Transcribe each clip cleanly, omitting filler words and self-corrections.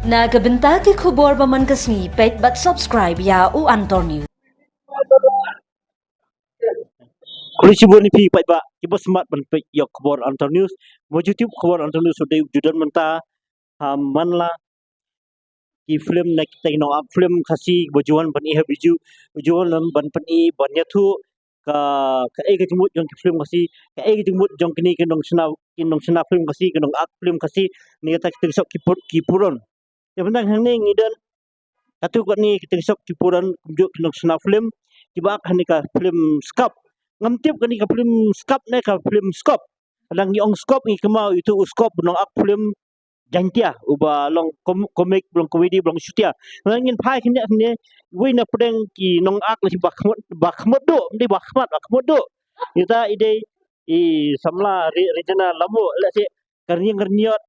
Nagabenta ki khubor baman kasni pet but subscribe ya u Antor News. Kulisi boni pi pai ba kiba smart ban pe yok khobor Antor News mo YouTube khobor Antor News sudai judan menta manla ki film na kita no ak film khasi bojuan ban iha biju bojuan ban pan i ban yathu ka e ke jumut jong film khasi ka e ke jumut jong kini ke nong sna film khasi ke nong ak film khasi ni kata kita sok ki puron ya bentang hang ni ngidan katu ko ni kita sok ki puron juk nong sna film tiba kan ka film skap ngamtip kan ka film skap ne ka film skop lang yong skop ni kemau itu skop nong ak film jantia uba long komik long komedi long syutia ngin phai kini ne we na pedeng ki nong ak li bakhmot do ndi bakhmot do ita ide i samla regional lamu la se karniot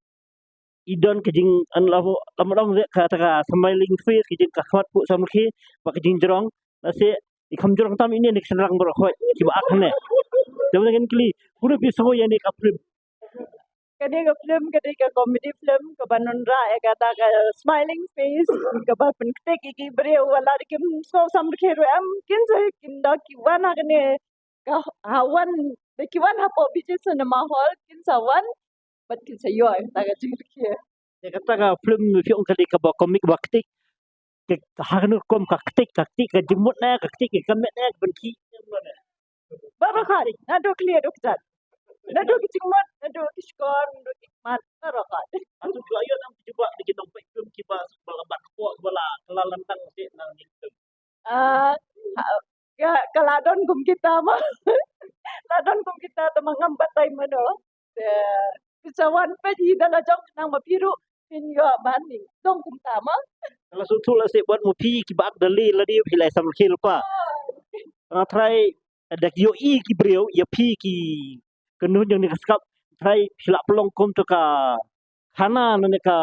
idon kejing an lamu lam kata smiling face kejing kakhmat pu samki pak kejing jerong la se ikam jerong tam ini nek senang bro khoi ki ba ak ne jaman ngin kli pura biso ya nek aprim Kadang film, kadang comedy film, kabanon ra, kata ka smiling face, kaban kete ki bere wala kim so sam kheru am kin sa kinda ki wana kane ka hawan de ki wan hapo bije cinema hall kin sa wan but kin sa yo ta ka jing ki ya kata ka film fiong kali ka ba komik bakti ke hanu kom kaktik ka jemut na kaktik ke kamet na benki baba khari na do clear do jat na do ki chingmat na do ki skor do ki mat na ro ka atu tu ayo nam coba di kita film kiba balabat ko bala kelalantang de nang film ya kaladon kum kita mah ladon kum kita temangam batai mano pisawan pa di dala jong nang mapiru pinyo bani dong kum tama kalau sutu la se buat mupi kiba dali la di hilai sam khil pa try dak yo i ki breu ya pi ki kenu yang ni skap try hilap pelong kom to ka khana ne ka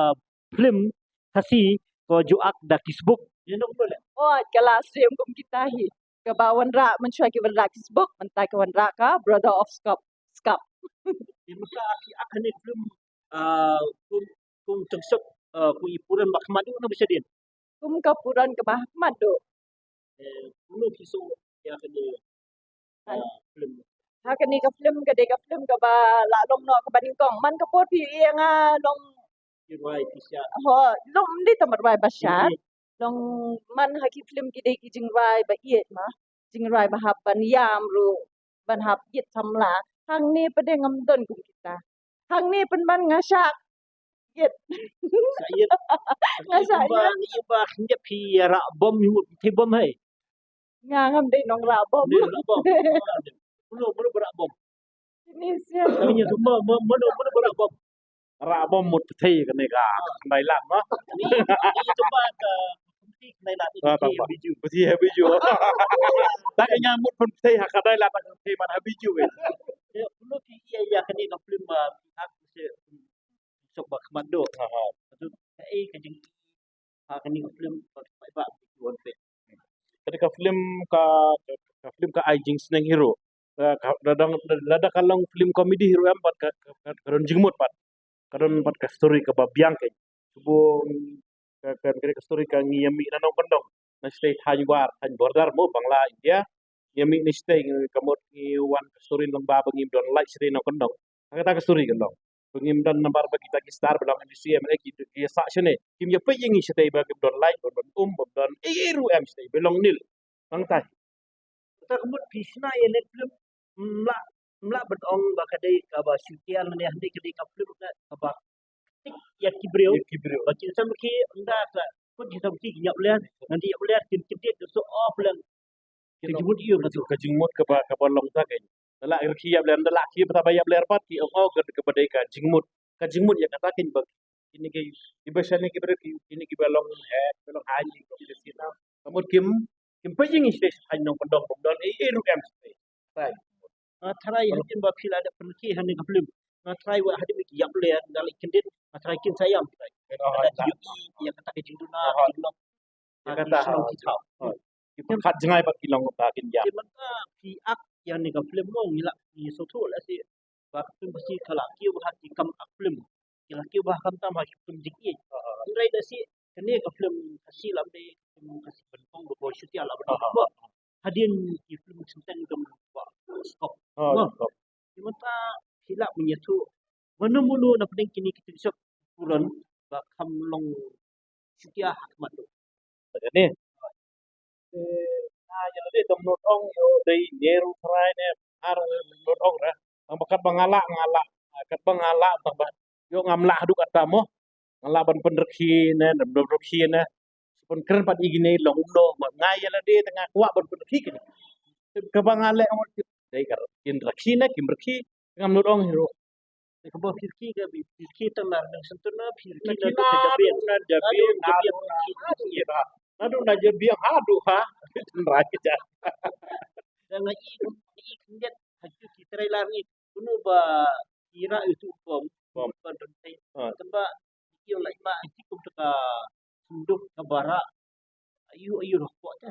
film khasi ko juak dak Facebook you know boleh oh kala stream kum kita hi ke bawan ra mencuai ke wan ra Facebook mentai ke wan ra ka brother of skap maka aki akan ni film kum tengsep ku ipuran bakmadu na bisa din kum kapuran ke Bahmat do ulu kiso ya akan ni film ha kani ka film ke ba la long no ke baning kong man ka pot pi nga long Kirai Tisha ho long di tamar bai basya long man ha ki film ki dei ki jingrai ba iet ma jingrai ba hap ban yam ru ban hap yet samla hang ni pede ngam don kum kita hang ni pen ban ngasak yet saya ngasak ba iba khnya pi ra bom yu thi bom hai ngam dei nong ra bom ni ra bom ulu berak bom ini sia tapi nya tu mo berak bom ra bom mut thi kan ni ka dai lam no ni tu ba ka thi dai lam ni biju Pasti habiju. Tak ingat mut pun pasti hak kadai lah tak pasti mana habiju. ulu ki ya kan ni ka film ba aku se sok ba khamando tu ai ka jing kan ni ka film ba tuan pe Ketika film ka Ajing Seneng Hero. Lada kalong film komedi hero yang pat karon jingmut pat. Karon pat ka story ka babiang ke. Subong ka story ka ngiyami na nong kondong. Na stay Taiwan, border mo Bangla India. Ngiyami ni stay kamot ni wan ka story long baba ngim don like stay nong kondong. Ang ka story kan ngim don nambar bagi kita star belang industri MNE ki sa shene. Kim ya pe yengi stay bagi don like don don iru em stay belong nil. Bang tai. ta kemut pisna ya net film mla betong ba kadai ka ba syutian ne handi kadai ka film ka ba tik ya kibreu ba kin sam ki unda ka ko ji sam ki nyap len nanti ya len kin kin dia so off len ki jumut iyo na tu Ka jingmut ka ba long ta ke. Dala irki ya blen dala ki ba ya bler pat ki o ka badai ka jingmut. Ka jingmut ya kata kin ba ini ke ibasane ki ber ki ini ki belong belong haji ko di sini. Kamut kim pe yengi stay nong kondong don iru em stay. Right. try hadin ba fil ada penki handi ka film try wa hadin ki yap len dal kin dit try kin sayam ada ya kata ke jinduna Kata ki tau kat jengai pat kilong ta kin ya. di mana pi ak yang ni ka film mo ngila ni so tu la si ba film pasti kala ki ba ki kam ak film kila ki ba kam tam ha ki film jiki rai si kene ka film kasih lam de kasih bentong bo syuti ala benda hadian di film senten gam stop Dimata silap menyatu menu-menu na pedeng kini kita bisa puran bakam long syuti hikmat tu. Ni yang lebih temnot ong yo dari Nehru Serai ne ar not ong ra ang bakat bangala kat bangala tambah yo ngamla du kata mo ngala ban penderki ne penderki ne pun keren pat igine long no ngaya la de tengah kuat ban penderki kini ke bangala ong dai kar kin rakhi ne kim rakhi ngam not ong hero Kebo firki ke firki tanah nang sentuna firki na tu Nakina kejabin. na jabi nadu na jabi hadu ha raja Dan i kendet haju kita trailer ni kuno ba kira itu bom ban rentai. Temba iyo lai ma ikum ka sunduk ka bara ayu rokok ta.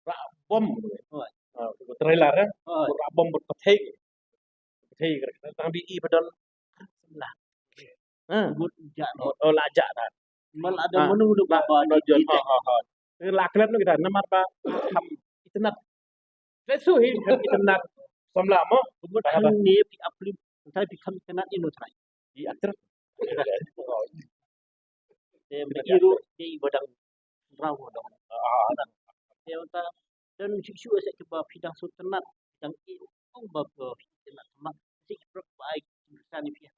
ra bom trailer eh Oh, ra bom berpetai petai tang di i badan lah but jak no. oh lajak dah Mal ada menu du ba no jon la klat no kita namar ba ham internet lesu hi internet samla mo But kan ni pi aplim entah pi kam kenat ino try. di akter Iru di badang rawo dong. Dia kata dan cucu saya cuba pidang sultanat yang ini ba pidang mak si baik sana pihak.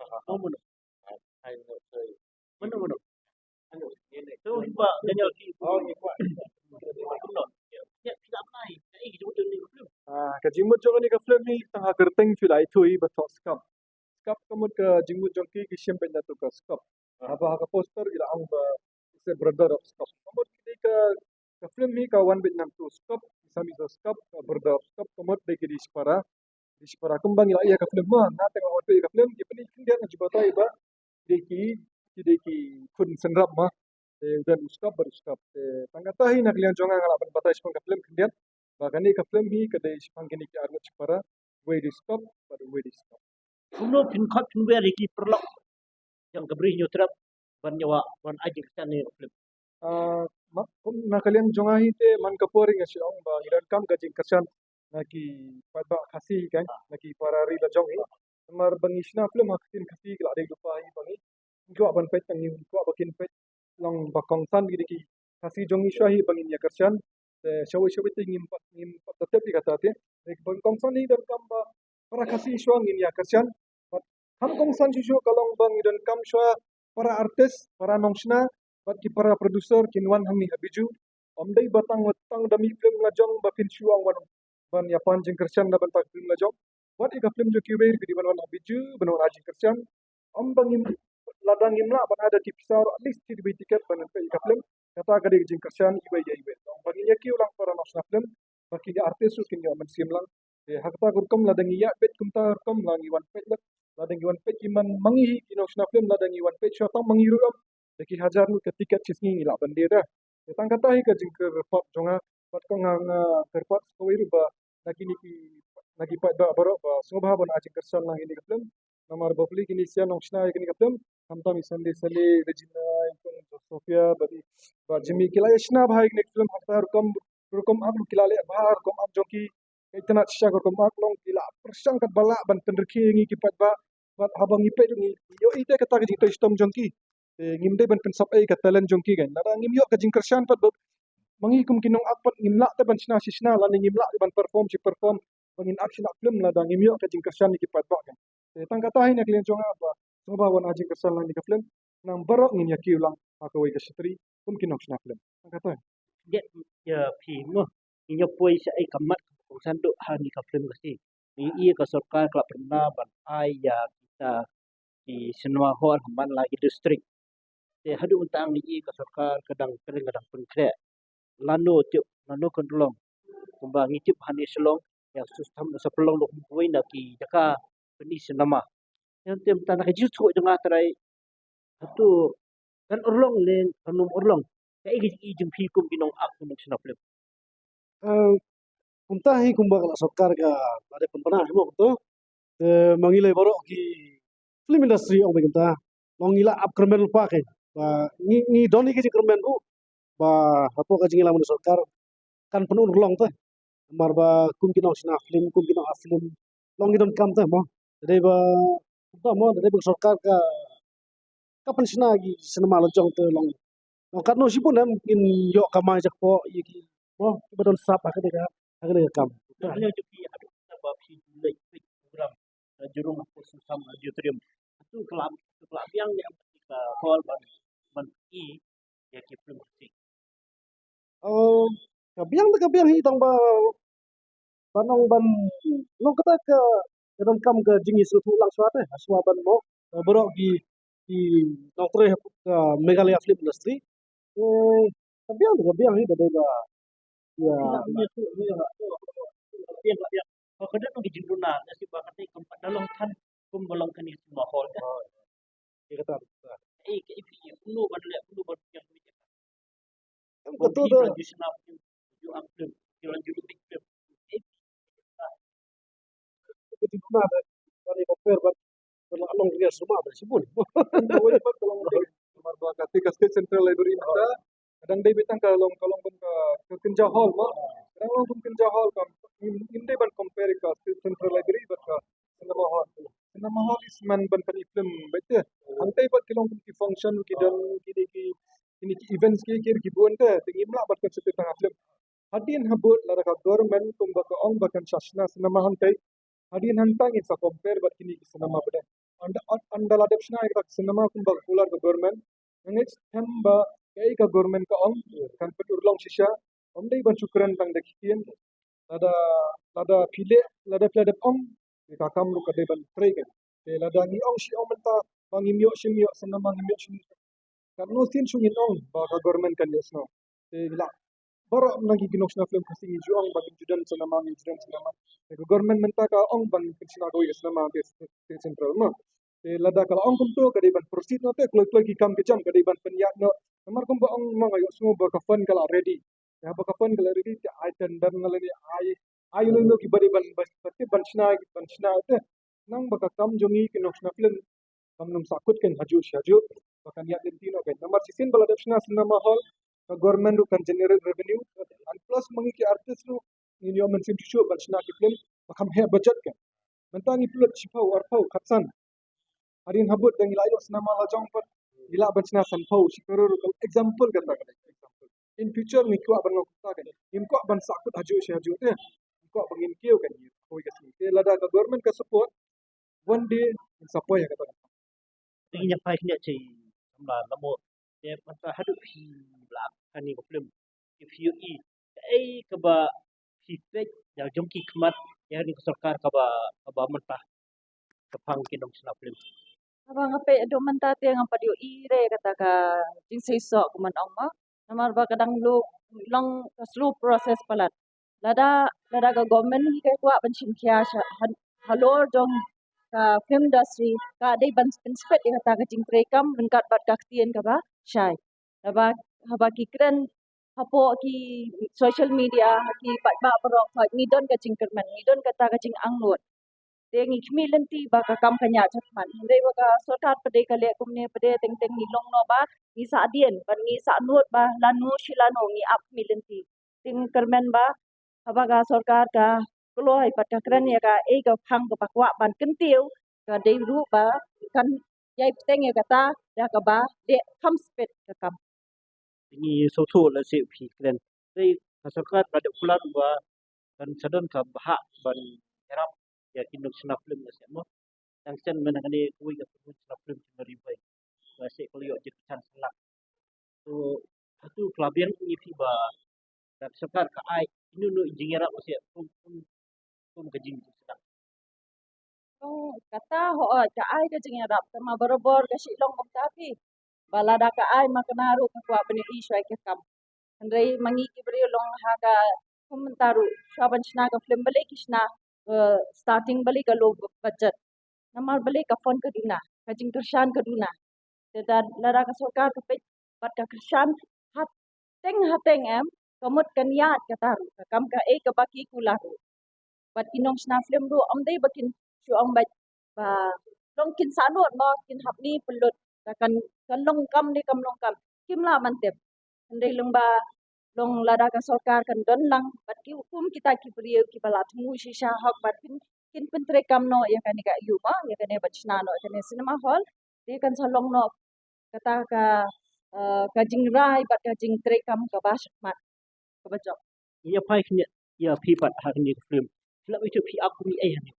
Mana mana. Tu ba ganyo ki. Ya tidak mai. Ai gitu ni belum. Kajimut jong ni ka film ni tengah gerteng filai tu i betok skap. Skap kamut ke jimut jong ki kisim benda tu ka skap. Apa ka poster ila ang ba is a brother of skap. Kamut ki ka film ni ka one bit nam tu skap. Sami so skap brother of skap kamut de ki di spara kembang ila ia ka film ma na tengah waktu ka film ki peni kindia na jibatai ba de ki kun senrap ma dan skap baru skap. Tangatahi nak lian jonga ngala ban batai spang ka film kindia. Bahkan ni ka film hi kadai spang kini ki arnut para way di stop pada way di stop. Kuno pin khot pin beri ki perlok yang keberi nyotrap ban nyawa ban ajik sana film. Na kalian jonga hi te man kapori nga siang ba iran kam ka jing kasan na ki pada khasi kan na ki para ri la jong hi. Mar bangisna film hakin khasi kala de lupa hi bangi. Ko ban pet tangi ko bakin pet long bakong san gidi ki khasi jongi shahi bangin ya kasan shawi tingin tetap dikata ek bang kongsan ni dan kamba para kasih shwa ngin ya kerjan ham kongsan juju kalong bang dan kam shwa para artis para nongsna bat ki para producer kinwan hamni habiju omdai batang dami film lajong bakin shuang wan ban ya panjing kerjan na ban tak film lajong wat ika film jo kiwe di ban habiju ban ajing kerjan om bangim ladang imla ban ada tipsar at least di tiket ban ika film kata gade jing kerjan iwe bagi ya ki ulang para nasional film bagi artis kin yo mensim lang hakta kurkum ladang iya bet kumta kum langi wan pet ladang wan pet iman mangi ki nasional film ladang wan pet shota mangi ruam deki hajar nu ketika cisngi ila bandera tang kata hi ka jing ke report jonga pat ko ngang report ko wiru ba nagi pat ba baro ba sobha ban ajing kersan lang ini film namar bopli kini sia nasional kini film hamta misan de sale regina Sofia badi ba jimi kila yashna bhai nek film hakta rukum aglu kila le bahar kom ab joki itna sha kom ak long kila persang kat bala ban tenderki ngi ki pat ba habang ipe ngi yo ite kata ki to istom jonki ngimde ban pensap ai ka talent jonki gan nada ngim yo ka jing kersan pat mangi kum kinong apat ngimla te ban sina la ngimla ban perform bangin action film la dang ngim yo ka jing kersan ki pat ba kan tang kata hi nek len jonga ba soba wan ajing kersan lang ni ka film nang barok ngin ya ki ulang akawai ka setri kum kinong sina film tang kata Dia ya pi mo inyo poi sa ai kamat kung sando hani ka film kasi. Ni ka sarkar ka pernah ban ai ya kita di semua hal man lagi distrik. Te hadu untang ni ka sarkar kadang pengkre. Lano kontrolong. Kumbang itip hani selong yang sistem sa pelong lo kuwi na ki jaka peni senama. Yang tem tanah jitu dengan terai satu kan urlong len kanum urlong. Kaya ijing pi kum binong aku nung sinaplim. Puntahi kumbang la sokar ka ada pempanah mo to mangilai borok ki film industry ong begenta mangila up kermen lupa ke ba ni doni ke jikremen bu ba hapo ka jingila mun sarkar kan penuh long teh mar ba kum kinong sina film kum kinong film long gidon kam teh mo dai ba mo dai ba sarkar ka kapan sina gi sinema lojong teh long long kat no sipun mungkin yo kamai jak po yiki mo badon sap akade kam Hanya juki ada sebab si julai program jurung khusus sama auditorium itu kelab yang ketika call ban ya ki film sing oh kabiang hitang ba banong ban long kata ke dalam kam ke jingis tu lang swat aswa ban mo borok di nong tre ke Meghalaya Film Industry kabiang hi dai ba ya nya tu yang kalau kada nang gijinduna nasi bakate keempat dalam kan bolong kan itu mahal kan dia kata ke ipi perlu ban yang kam bon kata ki tu tradisional you am film jalan juru big film di mana ada bani koper ban along dia semua ada sibun Boleh pak kalau mar ba ketika state central library mata kadang dai betang kalau ke Kenja hall ma kadang long kum Kenja hall kam inde ban compare ka state central library bat ka cinema hall is man ban pan film bete antai bat kilong kum ki function ki dan kini ki events ki buan te tingim la bat ka state tang film hadin habut la ka government kum ba ka ong bakan shashna cinema hantai hadin hantang isa compare bat kini ki cinema bade anda adoption ay ka cinema kum ba kular ka government next hamba kay ka government ka ong kan peturlong shisha ondai ban syukran tang dekien lada pile lada ong ka kam lu ka de ban pray kan lada ni ong si ong menta bangimyo simyo cinema ngimyo sim kan no sin sungin ong ba ka government kan yesno la bara nagi ginos na film kasi ju ong bang judan cinema ka government menta ka ong bang kinsina go cinema ke central ma lada kala ong kum to kadi ban proceed no te kloy ki kam ke jam kadi ban penyak no namar kum ba ong ma ngayo semua ba ka fund kala ready ya ba ka fund kala ready te ai tender ngalani ai no ki bari ban sna te nang ba ka kam jongi kinos na film kam num sakut kan haju bahkan ya dentino kan namar sisin bala depsna cinema hall ka government kan generate revenue and plus mangi ki artist lu in yo men sim show ban sna ki film bakam he budget kan mentangi plot chipau arpau khatsan harin habut dang ilayo cinema la jong pat ila ban sna sanpau shikaro example kata kan example in future ni ko ban ngok kan in ko ban sakut haju te ko bangin kio kan ni ko ga sin te lada ka government ka support one day in support ya kata tingnya pai nya cai samla lamo ya mata hadu hi blak kan ni film if you ke ba feedback ya jongki kemat ya ni sarkar ka ba mentah kepang kinong sna film Abang ngape do mentate ang padio ire kata ka jing seiso kuman ong ma namar ba kadang lu long slow process palat lada ka government hi kai kwa ban chin kya halor dong ka film industry ka dei ban spet kata ka jing trekam lengkat bat ka tien ka ba shai haba ki kren hapo ki social media ki pat ba barok ni don ka jing kerman ni don kata ka jing anglot tengi kmilen ti ba ka kam kanya chatman hindai ba ka sotat pade ka le kumne pade teng teng ni long no ba ni sa dien ban ni sa nuot ba lanu shilano ni ap milen ti ting kermen ba haba ka sarkar ka kloi pat ka kran ya ka e ka phang ka pakwa ban kentiu ka dei ru ba kan yai teng ya kata ya ka ba de kam spet ka kam ini so la se phi kren dei sarkar pada kulan ba kan sadan ka bahak ban erap ya kinong sna film na se mo yang sen menangani kui ka sna film ngari bai ba se kolio je chan salak so satu kelabian ini fi ba dan sarkar ka ai ini no engineer apa se kum gajing sedang oh kata ho ka ai ka jing rap sama borobor ka silong mong tapi balada ka ai makanaru ka kwa bani iswai ka kam Andrei mangi ki beri long haga komentaru shaban shna ka film balik kishna starting balik ka low budget namar balik ka phone ka duna ka jing kershan ka duna teda lara ka sarkar ka pe pat ka kershan hateng em kamut kan yat ka taru ka kam ka e ka baki kulahu bat kinong shna film ru am dei bakin shu ang ba long kin sanot ma kin hapni pelut kan long kam kim la mantep andai lengba long lada ka sarkar kan don lang bat ki hukum kita ki beriu ki balat mu shisha hak bat kin pentre kam no ya kan ga yuma ya kan bat chna no kan cinema hall dia kan salong no kata ka jing rai bat ka jing tre kam ka bas mat ka bajok Ia pai kini ia pi pat hari film. Film itu pi aku ni hani.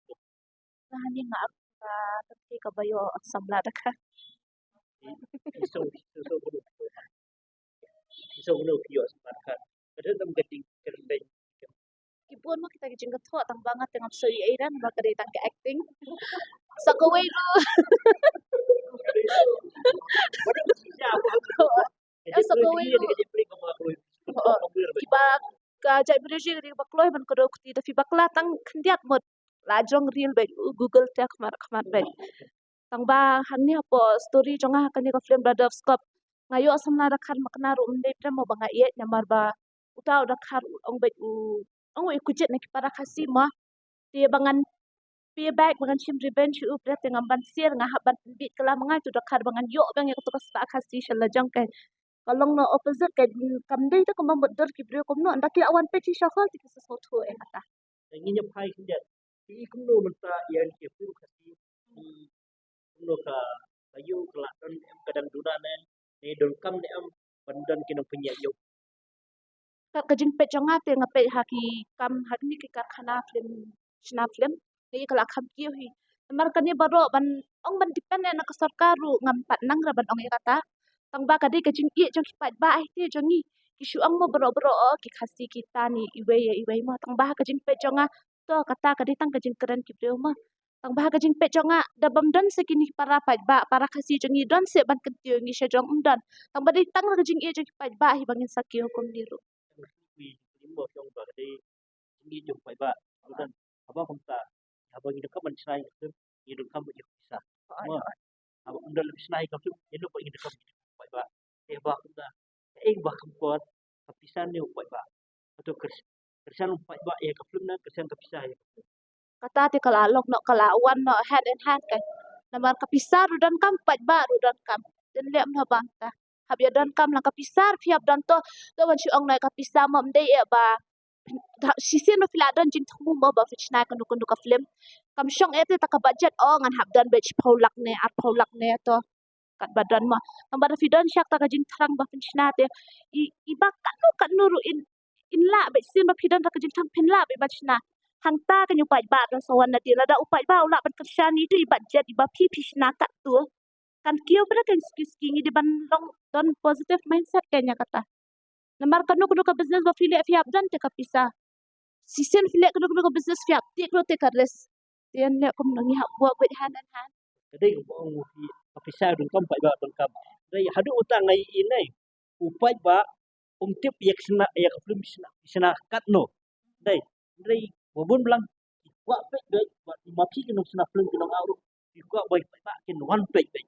hani nga ka tapi ka bayo samla da ka So no pi os mat. Ada tam gading kerendai. kipun mo kita jing ka tho tang banget tengam soi airan ba ka tang ka acting sa ko way ro sa ko way ro kiba ka jai bridge ri bakloi ban ko dokti da fi bakla tang khndiat mod lajong real be google tek khmar be tang ba hanni apo story jonga kan ka film brother scope ngayo samna da khan makna ru unde pra mo banga ye namar ba utau da khar ong be ong e kujet ne para khasi ma te bangan payback bangan chim revenge u pra te ngam ban sir nga haban bit kala mangai tu da khar bangan yo bang ya to ka sta khasi shala jang kai kalong no opposite kai kam dei ta kam modal ki brio kom no anda ki awan pe chi shakal ti kisa so tho e kata Ingin ia pai kini. Pi kumno menta ia ni film kasi. Kumno ka kayu kelakon em kadang duran ni don kam ni am bandan kino punya yo. ka jing pe jonga te nga pe haki kam hakni ki karkhana film chna film ni kala kham ki hi mar kan ye baro ban ong ban depend na ka sarkar ru ngam pat nang ra ban ong e kata tang ba ka dei ka jing ye jong ki pat ba ai te jongi ki shu ang mo baro ki khasi kita ni iwe ma tang ba ka jing pe jonga to kata ka dei tang ka jing keren ki breu ma tang ba ka jing pe jonga da bam don se kini para pat ba para khasi jongi don se ban ketio ngi she jong dan tang ba dei tang ka jing ye jong ki pat ba hi bangin sakio kom ni ru Pi mo yang ba de ni jom pai ba. Dan apa kumta. Apa ni dekam man sinai film. Ni dekam yo bisa. Ma. Apa unda lebih sinai ka film. Ni lupa ni dekam pai ba. Ba kumta. Ba kum kuat. Kapisan ni pai ba. Atau kersan pai ba ya ka film na kersan kapisah ya. kata ti kala lok no kala wan no hand in hand kan namar kapisar rudan kam pat ba rudan kam den lem na bang ta hab ya dan kam la kapisar phiap dan to wan chi ong nai kapisar mom dei e ba sisin no fila dan jin thumu mo ba fichna kan du ka film kam shong e te ta ka budget o ngan hab dan bech phaulak ne at phaulak ne to kat badan ma nambar fi dan syak ta ka jin thrang ba fichna te i ba kanu ru in la be sin ba fi dan ta ka jin tham phin la be ba chna hanta kan yung pa dan sawan na tira da upay ba ula ban kasyan itu i budget iba pipis na kat tu kan kio pada kan ski di ban long don positive mindset kanya kata namar kanu kudu ka business ba fili fiap dan te kapisa sisen fili kudu ka business fiap ti kudu te kares tian le kum nangi hak buat with hand in hand Jadi mo fi kapisah don kam pai ba don kam. Dai hadu utang ngai inai. Upai ba tip yak film sina kat no. Dai wabun bilang wa pe dai ma pi kino sina film kino aru. Ikwa boy ba kin one plate dai.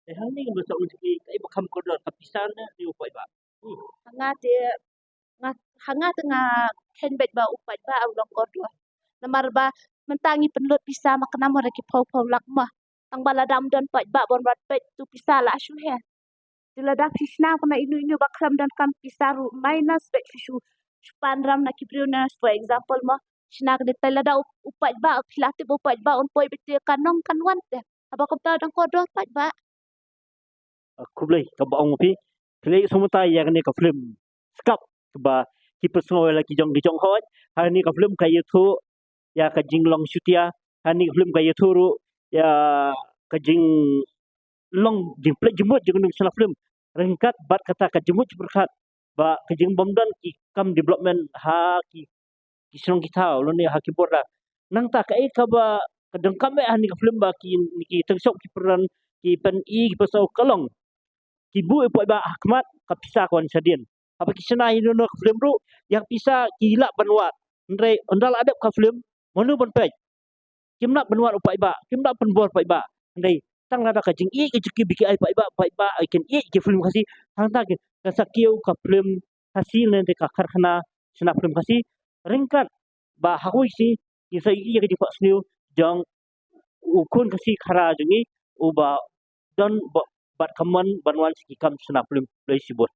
Dai hal ni besok ni kai ba kam ko do kapisah na di upai ba. hanga te hanga tengah handbag ba upay ba ang long ko namar ba mentangi penlut bisa makna mo reki pau lak mah tang bala dam don pat ba bon rat pet tu bisa la shu he dila da krishna kuna inu bakram dan kam pisaru minus bet shu span ram na kibriuna for example ma shna de tela da upat ba pilati upat ba on poi bete kanong kanwan te apa ko ta dang ko do pat ba Kublai ka ba ong pi. Play sumuta ya ni ka film. Skap ba ki personal la ki jong hot. Ha ni ka film ka yetu ya ka jinglong syutia. Ha ni ka film ka yetu ru ya ka jing long jing play jemut jing nung sala film. Ringkat bat kata ka jemut berkat ba ka jing bomdan ki kam development ha ki kisong kita lo ni ha ki borda. Nang ta ka ka ba ka dengkam ha ni ka film ba ki tengsok ki peran ki pen i ki pasau kalong kibu ipoi ba Ahmad kapisa kon sadin apa kisana ino no film ru yang pisa kila banwat ndre ondal adap ka film monu ban pej kimna banwat upai ba kimna penbor pai ba ndai tang lada ka jing i ki biki ai pai ba I can i ki film kasi hang ta ki ka sakiu ka film hasil ne ka karkhana sina film kasi ringkat ba hakui si isa i ki pak sniu jang ukun kasi khara jungi uba don bat kaman banwan ski kam sna film play sibot